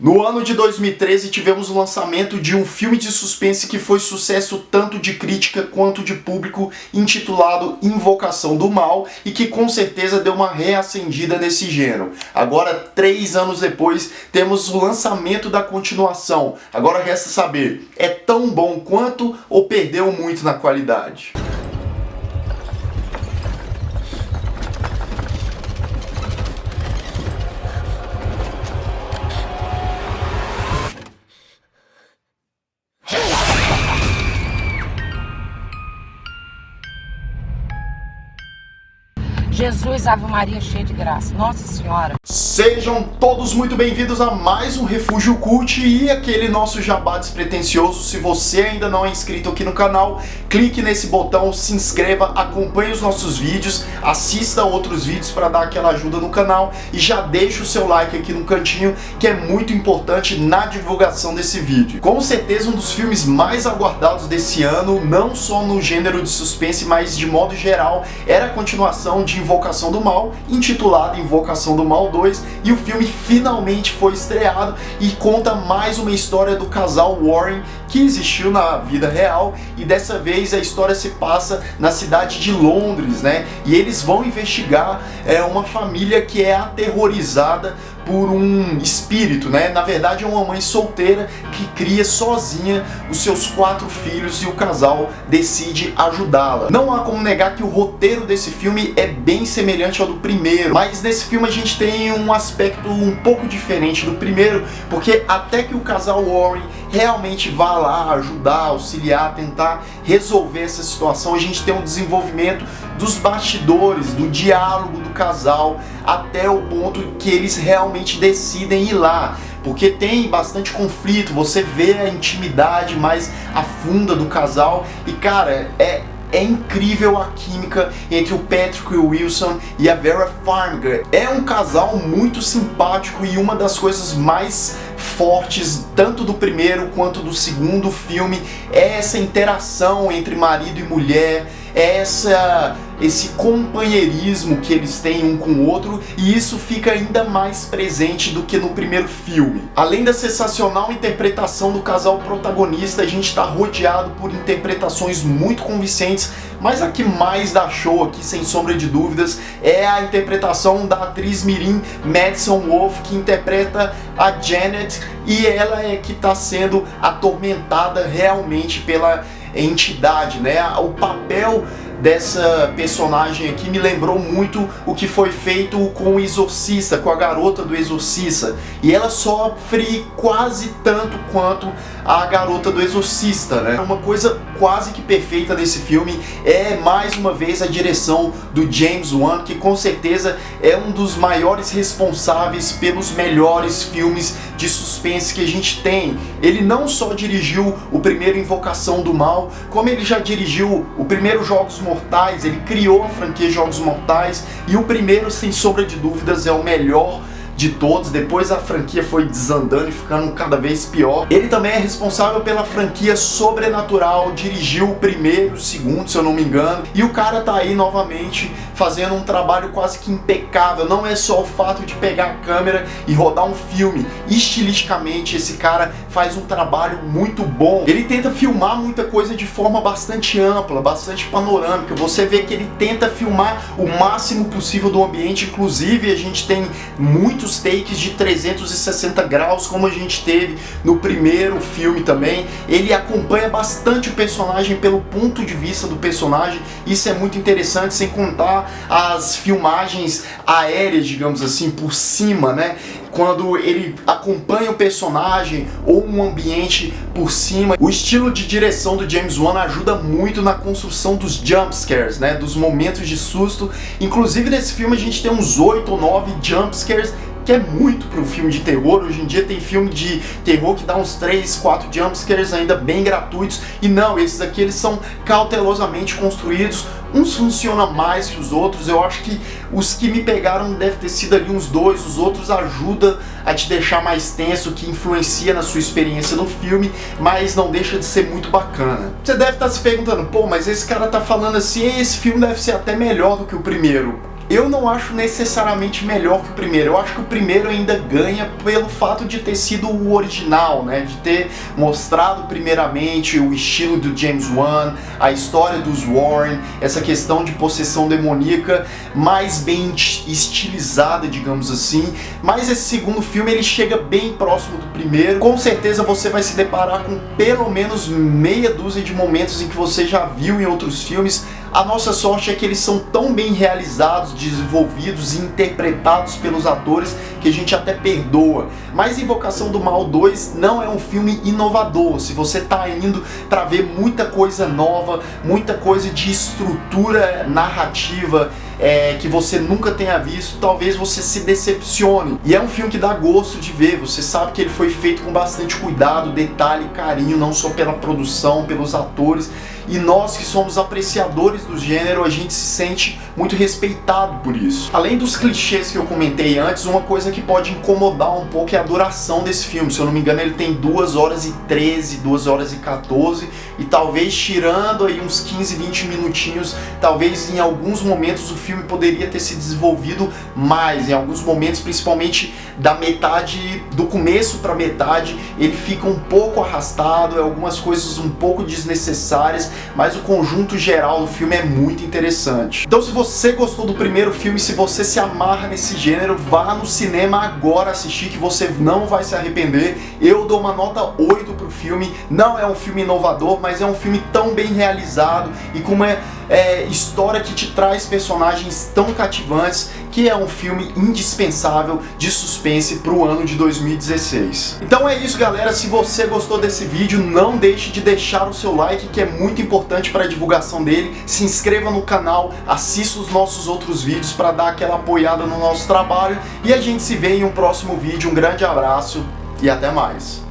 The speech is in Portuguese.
No ano de 2013 tivemos o lançamento de um filme de suspense que foi sucesso tanto de crítica quanto de público, intitulado Invocação do Mal, e que com certeza deu uma reacendida nesse gênero. Agora, 3 anos depois, temos o lançamento da continuação. Agora resta saber, é tão bom quanto ou perdeu muito na qualidade? Jesus, Ave Maria, cheia de graça. Nossa Senhora. Sejam todos muito bem-vindos a mais um Refúgio Cult e aquele nosso jabá despretensioso. Se você ainda não é inscrito aqui no canal, clique nesse botão, se inscreva, acompanhe os nossos vídeos, assista outros vídeos para dar aquela ajuda no canal e já deixa o seu like aqui no cantinho, que é muito importante na divulgação desse vídeo. Com certeza um dos filmes mais aguardados desse ano, não só no gênero de suspense, mas de modo geral, era a continuação de Invocação do Mal, intitulada Invocação do Mal 2, e o filme finalmente foi estreado e conta mais uma história do casal Warren que existiu na vida real, e dessa vez a história se passa na cidade de Londres, né? E eles vão investigar uma família que é aterrorizada por um espírito, né? Na verdade é uma mãe solteira que cria sozinha os seus 4 filhos e o casal decide ajudá-la. Não há como negar que o roteiro desse filme é bem semelhante ao do primeiro, mas nesse filme a gente tem um aspecto um pouco diferente do primeiro, porque até que o casal Warren realmente vá lá ajudar, auxiliar, tentar resolver essa situação, a gente tem um desenvolvimento dos bastidores, do diálogo do casal, até o ponto que eles realmente decidem ir lá, porque tem bastante conflito, você vê a intimidade mais afunda do casal, e cara, é incrível a química entre o Patrick Wilson e a Vera Farmiga. É um casal muito simpático, e uma das coisas mais fortes, tanto do primeiro quanto do segundo filme, é essa interação entre marido e mulher, esse companheirismo que eles têm um com o outro, e isso fica ainda mais presente do que no primeiro filme. Além da sensacional interpretação do casal protagonista, a gente está rodeado por interpretações muito convincentes, mas a que mais dá show aqui, sem sombra de dúvidas, é a interpretação da atriz mirim Madison Wolfe, que interpreta a Janet, e ela é que está sendo atormentada realmente pela entidade, né? O papel dessa personagem aqui me lembrou muito o que foi feito com o Exorcista, com a garota do Exorcista, e ela sofre quase tanto quanto a garota do Exorcista, né? Uma coisa quase que perfeita desse filme é, mais uma vez, a direção do James Wan, que com certeza é um dos maiores responsáveis pelos melhores filmes de suspense que a gente tem. Ele não só dirigiu o primeiro Invocação do Mal, como ele já dirigiu o primeiro Jogos Mortais, ele criou a franquia Jogos Mortais, e o primeiro, sem sombra de dúvidas, é o melhor de todos. Depois a franquia foi desandando e ficando cada vez pior. Ele também é responsável pela franquia Sobrenatural, dirigiu o primeiro, o segundo, se eu não me engano, e o cara tá aí novamente fazendo um trabalho quase que impecável. Não é só o fato de pegar a câmera e rodar um filme, estilisticamente esse cara faz um trabalho muito bom. Ele tenta filmar muita coisa de forma bastante ampla, bastante panorâmica. Você vê que ele tenta filmar o máximo possível do ambiente, inclusive a gente tem muitos takes de 360 graus, como a gente teve no primeiro filme também. Ele acompanha bastante o personagem pelo ponto de vista do personagem, isso é muito interessante, sem contar as filmagens aéreas, digamos assim, por cima, né? Quando ele acompanha o personagem ou um ambiente por cima. O estilo de direção do James Wan ajuda muito na construção dos jumpscares, né? Dos momentos de susto. Inclusive nesse filme a gente tem uns 8 ou 9 jumpscares, que é muito para um filme de terror. Hoje em dia tem filme de terror que dá uns 3, 4 jumpscares ainda bem gratuitos, e não, esses aqui eles são cautelosamente construídos. Uns funcionam mais que os outros, eu acho que os que me pegaram deve ter sido ali uns 2, os outros ajudam a te deixar mais tenso, que influencia na sua experiência no filme, mas não deixa de ser muito bacana. Você deve estar se perguntando, pô, mas esse cara tá falando assim, esse filme deve ser até melhor do que o primeiro. eu não acho necessariamente melhor que o primeiro. Eu acho que o primeiro ainda ganha pelo fato de ter sido o original, né? De ter mostrado primeiramente o estilo do James Wan, a história dos Warren, essa questão de possessão demoníaca mais bem estilizada, digamos assim. Mas esse segundo filme ele chega bem próximo do primeiro. Com certeza você vai se deparar com pelo menos meia dúzia de momentos em que você já viu em outros filmes. A nossa sorte é que eles são tão bem realizados, desenvolvidos e interpretados pelos atores que a gente até perdoa. Mas Invocação do Mal 2 não é um filme inovador. Se você está indo para ver muita coisa nova, muita coisa de estrutura narrativa que você nunca tenha visto, talvez você se decepcione. E é um filme que dá gosto de ver. Você sabe que ele foi feito com bastante cuidado, detalhe e carinho, não só pela produção, pelos atores. E nós que somos apreciadores do gênero, a gente se sente muito respeitado por isso. Além dos clichês que eu comentei antes, uma coisa que pode incomodar um pouco é a duração desse filme. Se eu não me engano, ele tem 2 horas e 13, 2 horas e 14, e talvez tirando aí uns 15, 20 minutinhos, talvez em alguns momentos o filme poderia ter se desenvolvido mais. Em alguns momentos, principalmente da metade, do começo para metade, ele fica um pouco arrastado, algumas coisas um pouco desnecessárias, mas o conjunto geral do filme é muito interessante. Então, se você gostou do primeiro filme, se você se amarra nesse gênero, vá no cinema agora assistir, que você não vai se arrepender. Eu dou uma nota 8 pro filme. Não é um filme inovador, mas é um filme tão bem realizado e com uma história que te traz personagens tão cativantes, que é um filme indispensável de suspense para o ano de 2016. Então é isso, galera. Se você gostou desse vídeo, não deixe de deixar o seu like, que é muito importante para a divulgação dele. Se inscreva no canal, assista os nossos outros vídeos para dar aquela apoiada no nosso trabalho, e a gente se vê em um próximo vídeo. Um grande abraço e até mais.